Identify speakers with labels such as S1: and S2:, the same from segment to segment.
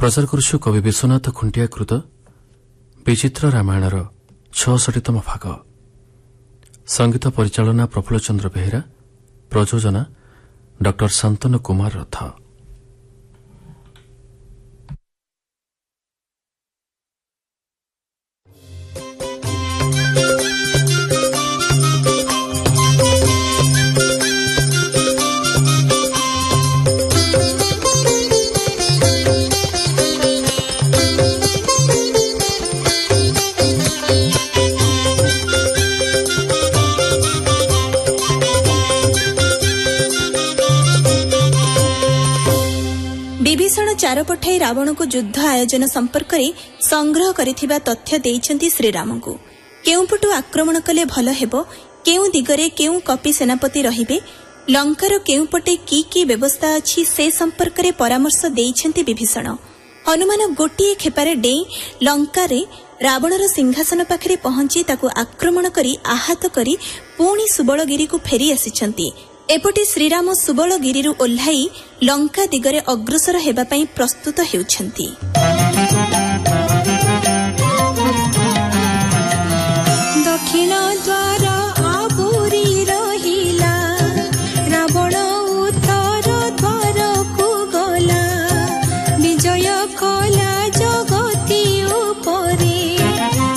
S1: प्रचार करुछु कवि विश्वनाथ खुंटियाकृत विचित्र रामायणर 66तम भाग। संगीत परिचालना प्रफुल्ल चंद्र बेहेरा, प्रयोजना डॉ शांतनु कुमार रथ।
S2: विभीषण चार पठाई रावण को युद्ध आयोजन संपर्क में संग्रह करिथिबा तथ्य देइछंती श्रीराम को। केउ पटु आक्रमण कले भल हेबो, केउ दिगरे केउ कपि सेनापति रहिबे, लंकार केउ पटे की व्यवस्था अछि से संपर्क में परामर्श देइछंती विभीषण। हनुमान गोटिए खेपारे डेई लंकारे रावणर सिंहासन पाखरे पहुंची ताकू आक्रमण करी आहत करी पुणी सुबलगिरी को फेरी आसिछंती। एपटे श्रीराम सुबलगिरी ओह्लाई लंका दिगरे अग्रसर हेबा पई प्रस्तुत हेउछंती।
S3: दक्षिण द्वार आबुरी रहिला, रावण उत्तर द्वार को गला, विजय कला जगती उपरे,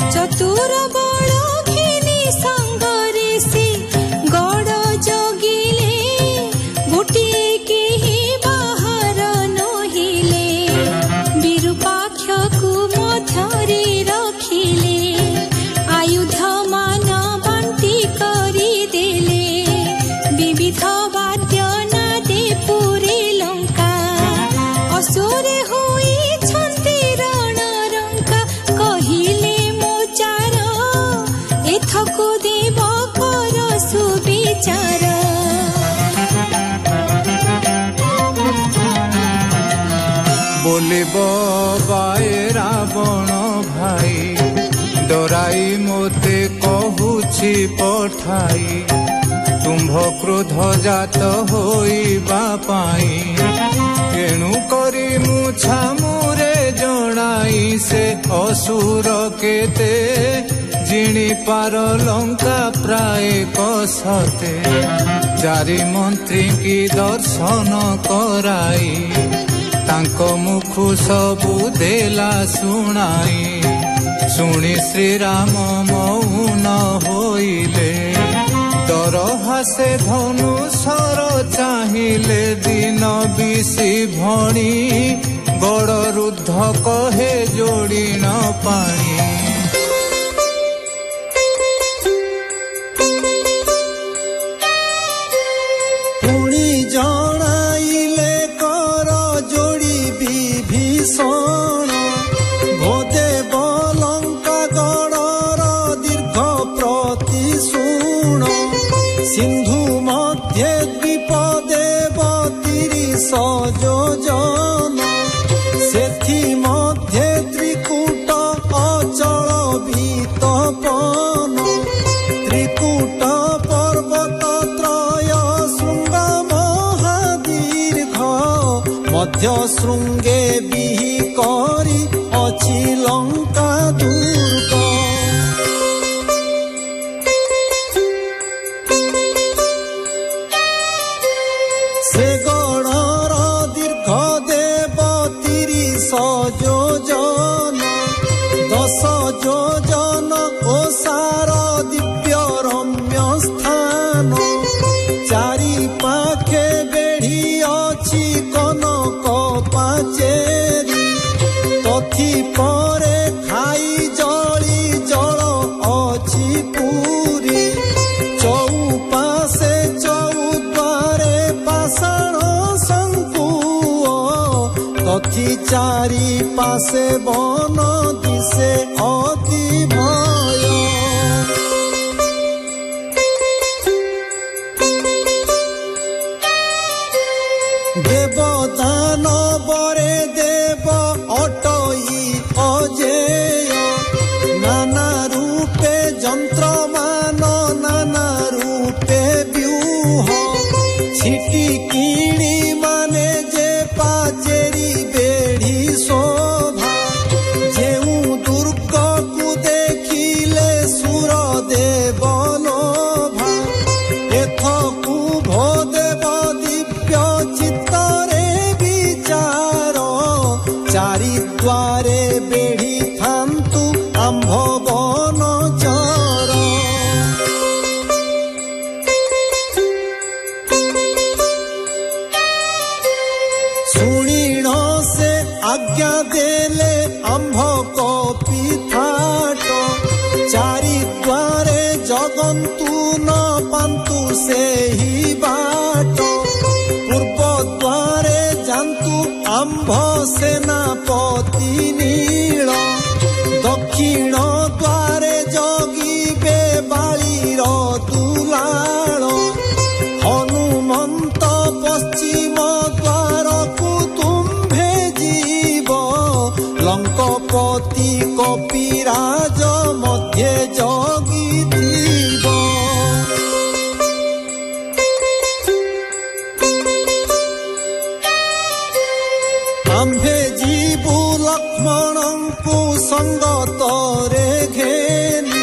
S3: चतुर बड़ घिनी संगरे से गड़ जगिले, गोटिए केहि बाहर नहिले, विरूपाक्ष को मध्यरे रखिले, आयुध मान बांटी करी देले, विविध वाद्य नादे पूरे लंका, असुरे होई छंती रण रंका, कहिले मोचार एथको देव कर सुविचार।
S4: बोलिब बाए रावण भाई, डराई मोते कहुछि पठाई, तुम्भ क्रोध जात होइबा पाई, एणु करी मुछा मुरे जणाई, से असुर केते जिणी पार लंका प्राय कसते, चारि मंत्री की दर्शन कराई, तांको मुखु सबु देला सुनाई, शुणी श्रीराम मौन होइले, डर हासे धनुषर चाहिले, दिन बिसी भणी गड़ रुद्ध कहे जोड़ी न पाणी।
S5: सिंधु मध्य द्वीपदे 32 योजन, सेथि मध्य त्रिकूट अचल बीतपन, त्रिकूट पर्वत त्रय शृंग महादीर्घ, मध्य शृंगे बिहि करी अछि लंका दुर्ग। से गणर दीर्घ देव 30 योजन, 10 योजन ओसार दिव्य रम्य स्थान, चारि पाखे बेढ़ी अछि कनक पाचेरी, तथि परे खाई जली जल अछि पूरी, चौपाशे चौद्वारे पाषाण शंकुओ, तथि चारि पाशे वन दिशे अति भय। देवदान बरे देव अटई अजेय, नाना रूपे यंत्र मान नाना रूपे व्यूह, छिटी किणी माने जे पाचेरी बेढ़ी सो ଚାରି ଦ୍ୱାରେ ବେଢି ଥାନ୍ତୁ ଆମ୍ଭ ବନ ଚର। ଶୁଣିଣ ସେ ଆଜ୍ଞା ଦେଲେ ଆମ୍ଭ କପି ଥାଟ, ଚାରି ଦ୍ୱାରେ ଜଗନ୍ତୁ ନ ପାନ୍ତୁ ସେହି ବାଟ। ପୂର୍ବ ଦ୍ୱାରେ ଯାନ୍ତୁ ଆମ୍ଭ ସେନାପତି ନୀଳ, ଦକ୍ଷିଣ ଦ୍ୱାରେ ଜଗିବେ ବାଳିର ଦୁଲାଳ। ହନୁମନ୍ତ ପଶ୍ଚିମ ଦ୍ୱାରକୁ ତୁମ୍ଭେ ଯିବ, ଲଙ୍କପତି କପିରାଜ ମଧ୍ୟେ ଜଗିଥିବ। ଆମ୍ଭେ ଯିବୁ ଲକ୍ଷ୍ମଣଙ୍କୁ ସଙ୍ଗତରେ ଘେନି,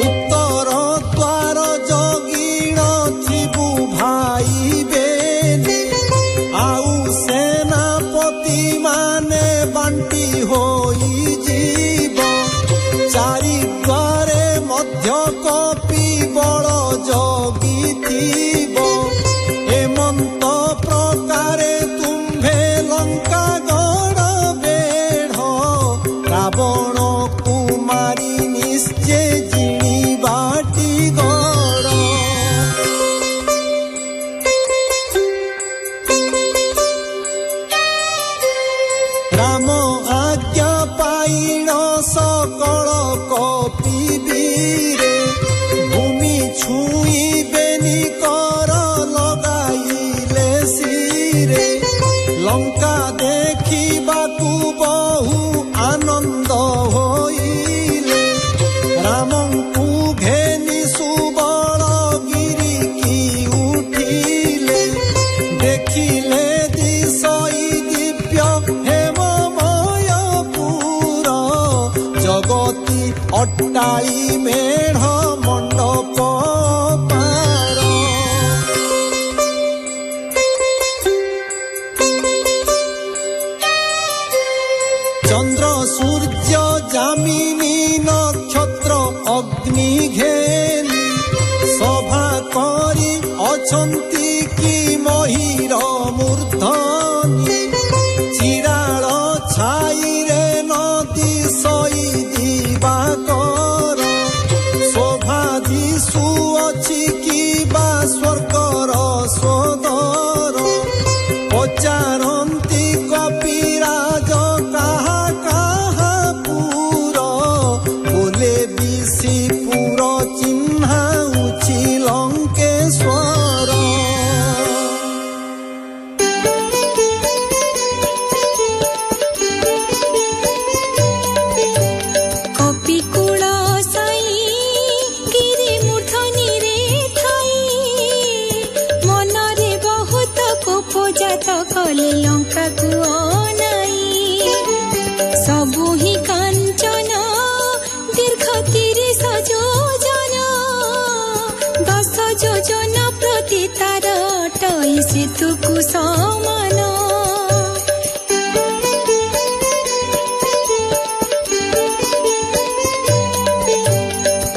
S5: ଉତ୍ତର ଦ୍ୱାର ଜଗିଣ ଥିବୁ ଭାଇ ବେନି। ଆଉ ସେନାପତି ମାନେ ବାଣ୍ଟି ହୋଇଯିବ, ଚାରି ଦ୍ୱାରେ ମଧ୍ୟ କପି ବଳ ଜଗିଥିବ। ଏମନ୍ତ ପ୍ରକାରେ ତୁମ୍ଭେ ଲଙ୍କା ଗଡ଼ ବେଢ଼, ରାବଣକୁ ମାରି ନିଶ୍ଚେ ଜିଣି ବାଟି ଗଡ଼। ରାମ ଆଜ୍ଞା ପାଇଣ ସକଳ କପି ବୀରେ, ଭୂମି ଛୁଇଁବେନି କର ଲଗାଇଲେ ଶିରେ। ଲଙ୍କା ଦେଖିବାକୁ ବହୁ ଆନନ୍ଦ ହୋଇଲେ, ରାମଙ୍କୁ ଘେନି ସୁବଳ ଗିରିକି ଉଠିଲେ। ଦେଖିଲେ ଦିଶଇ ଦିବ୍ୟ ହେମମୟ ପୁର, ଜଗତି ଅଟ୍ଟାଳି ମେଢ଼ ମଣ୍ଡପ ପାର। ଚନ୍ଦ୍ର ସୂର୍ଯ୍ୟ ଯାମିନୀ ନକ୍ଷତ୍ର ଅଗ୍ନି ଘେନି, ସଭା କରି ଅଛନ୍ତି କି ମହୀର ମୂର୍ଦ୍ଧନି। ଚିରାଳ ଛାଇରେ ନଦୀ ସଇ ଦିବାକର, ଶୋଭା ଦିଶୁଅଛି କି ବା ସ୍ୱର୍ଗର ସୋଦର। ପଚାରନ୍ତି କପିରାଜ କାହା କାହା ପୁର, ବୋଲେ ବିଶିପୁର ଚିହ୍ନାଉଛି ଲଙ୍କେଶ୍ୱର।
S3: କପିକୁଳ ସାଇ ଗିରି ମୂର୍ଧନିରେ ଥାଇ, ମନରେ ବହୁତ କୋପ ଜାତ କଲେ ଲଙ୍କାକୁ ଅନାଇ। ସବୁ ହିଁ କାଞ୍ଚନ ଦୀର୍ଘ 30 ଯୋଜନ, 10 ଯୋଜନ ପ୍ରତି ତାର ଅଟଇ ସେତୁକୁ ସମାନ।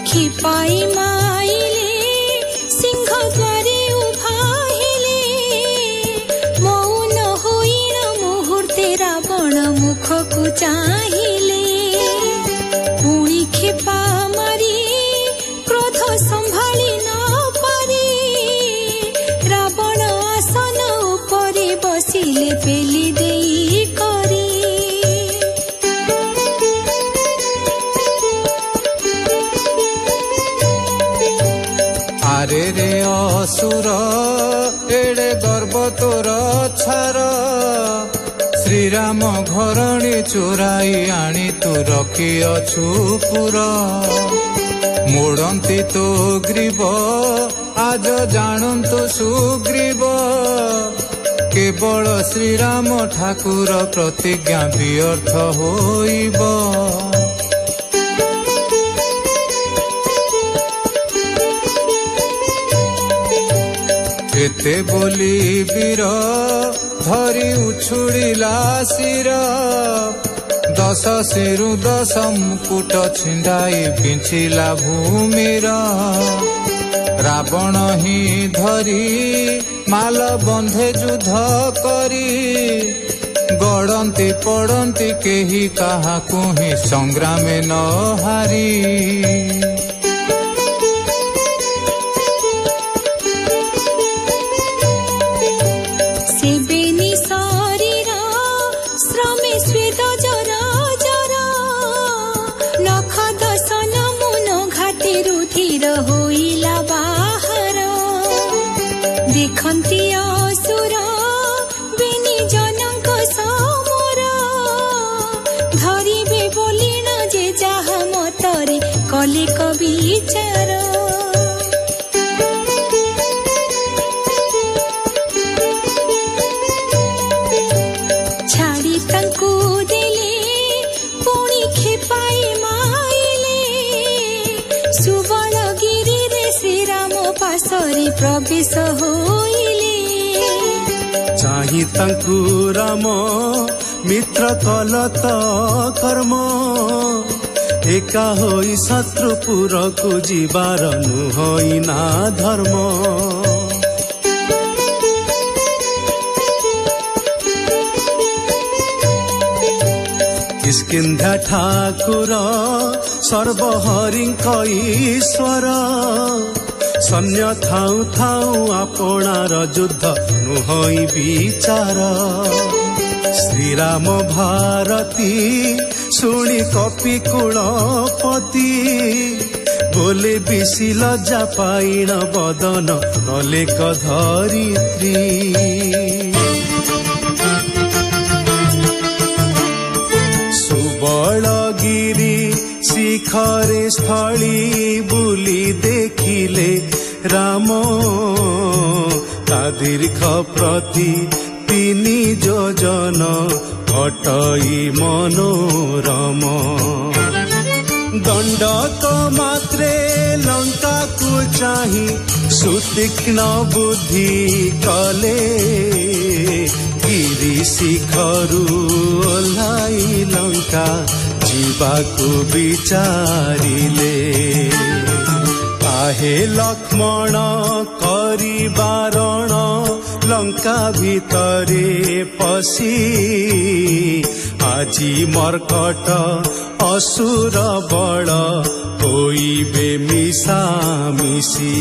S3: କ୍ଷିପାଇ ମାଇଲେ ସିଂହ ଦ୍ୱାରେ ଉଭା ହେଲେ, ମୌନ ହୋଇଣ ମୁହୂର୍ତ୍ତେ ରାବଣ ମୁଖକୁ ଚାହିଁଲେ। ପୁଣି କ୍ଷିପା ମାରି କ୍ରୋଧ ସମ୍ଭାଳି ନ ପାରି, ରାବଣ ଆସନ ଉପରେ ବସିଲେ ପେଲି ଦେଇ କରି।
S4: ଆରେ ରେ ଅସୁର ଏଡ଼େ ଗର୍ବ ତୋର ଛାର, ଶ୍ରୀରାମ ଘରଣୀ ଚୋରାଇ ଆଣି ତୁ ରଖିଅଛୁ ପୁର। ମୋଡ଼ନ୍ତି ତୋ ଗ୍ରୀବ ଆଜ ଜାଣନ୍ତୁ ସୁଗ୍ରୀବ, କେବଳ ଶ୍ରୀରାମ ଠାକୁର ପ୍ରତିଜ୍ଞା ବ୍ୟର୍ଥ ହୋଇବ। କେତେ ବୋଲି ବୀର ଧରି ଉଛୁଳିଲା ଶିର 10 ଶିରୁ 10 ମୁକୁଟ ଛିଣ୍ଡାଇ ବିଞ୍ଚିଲା ଭୂମିର ରାବଣ ହିଁ ଧରି ମାଲ ବନ୍ଧେ ଯୁଦ୍ଧ କରି ଗଡ଼ନ୍ତି ପଡ଼ନ୍ତି କେହି କାହାକୁ ହିଁ ସଂଗ୍ରାମେ ନ ହାରି
S3: ହୋଇଲା ବାହାର ଦେଖନ୍ତି ଅସୁର ବିନି ଜନଙ୍କ ସମର ଧରିବେ ବୋଲିଣ ଯେ ଯାହା ମତରେ କଲେ କବିଚାର ଛାଡ଼ି ତାଙ୍କୁ ଦେଲେ ପୁଣି ଖେପାଇ ମାଇଲେ ସୁବଳଗିରିରେ ଶ୍ରୀରାମ ପାଶରେ ପ୍ରବେଶ ହୋଇଲେ
S6: ଚାହିଁ ତାଙ୍କୁ ରାମ ମିତ୍ର କଲ ତ କର୍ମ ଏକା ହୋଇ ଶତ୍ରୁପୁରକୁ ଯିବାର ନୁହଁ ନା ଧର୍ମ କିସ୍କିନ୍ଧ୍ୟା ଠାକୁର ସର୍ବହରିଙ୍କ ଈଶ୍ୱର ସୈନ୍ୟ ଥାଉ ଥାଉ ଆପଣାର ଯୁଦ୍ଧ ନୁହଁ ବିଚାର ଶ୍ରୀରାମ ଭାରତୀ ଶୁଣି କପି କୁଳପତି ବୋଲେ ବିଶି ଲଜ୍ଜା ପାଇଣ ବଦନ କଲେ ଧରିତ୍ରୀ ସୁବଳଗିରି ଶିଖରେ ସ୍ଥଳୀ ବୁଲି ଦେଖିଲେ ରାମ ତା ଦୀର୍ଘ ପ୍ରତି 3 ଯୋଜନ ଅଟଇ ମନୋରମ ଦଣ୍ଡକ ମାତ୍ରେ ଲଙ୍କାକୁ ଚାହିଁ ସୁତୀକ୍ଷ୍ଣ ବୁଦ୍ଧି କଲେ ଗିରି ଶିଖରୁ ଓହ୍ଲାଇ ଲଙ୍କା ଯିବାକୁ ବିଚାରିଲେ ଆହେ ଲକ୍ଷ୍ମଣ କରି ବାରଣ ଲଙ୍କା ଭିତରେ ପଶି ଆଜି ମର୍କଟ ଅସୁର ବଳ ହୋଇବେ ମିଶାମିଶି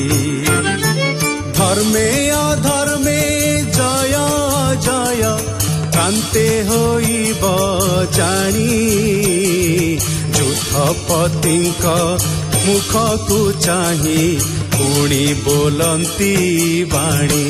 S6: ଧର୍ମେ ଅଧର୍ମେ ଜୟ ଜୟ କାନ୍ତେ ହୋଇବ ଜାଣି ଯୂଥପତିଙ୍କ ମୁଖକୁ ଚାହିଁ ପୁଣି ବୋଲନ୍ତି ବାଣୀ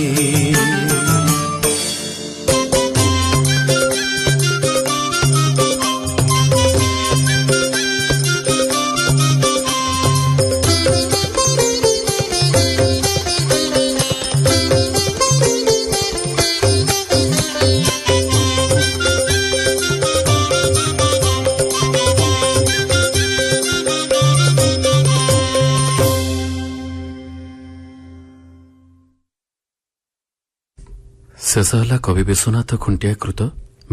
S1: ଶେଷ ହେଲା କବି ବିଶ୍ୱନାଥ ଖୁଣ୍ଟିଆ କୃତ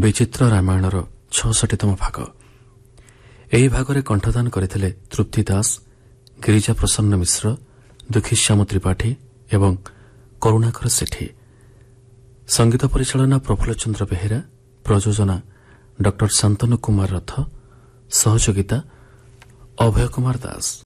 S1: ବିଚିତ୍ର ରାମାୟଣର 66ତମ ଭାଗ। ଏହି ଭାଗରେ କଣ୍ଠଦାନ କରିଥିଲେ ତୃପ୍ତି ଦାସ, ଗିରିଜା ପ୍ରସନ୍ନ ମିଶ୍ର, ଦୁଃଖୀଶ୍ୟାମ ତ୍ରିପାଠୀ ଏବଂ କରୁଣାକର ସେଠୀ। ସଙ୍ଗୀତ ପରିଚାଳନା ପ୍ରଫୁଲ୍ଲ ଚନ୍ଦ୍ର ବେହେରା, ପ୍ରଯୋଜନା ଡ ଶାନ୍ତନୁ କୁମାର ରଥ, ସହଯୋଗିତା ଅଭୟ କୁମାର ଦାସ।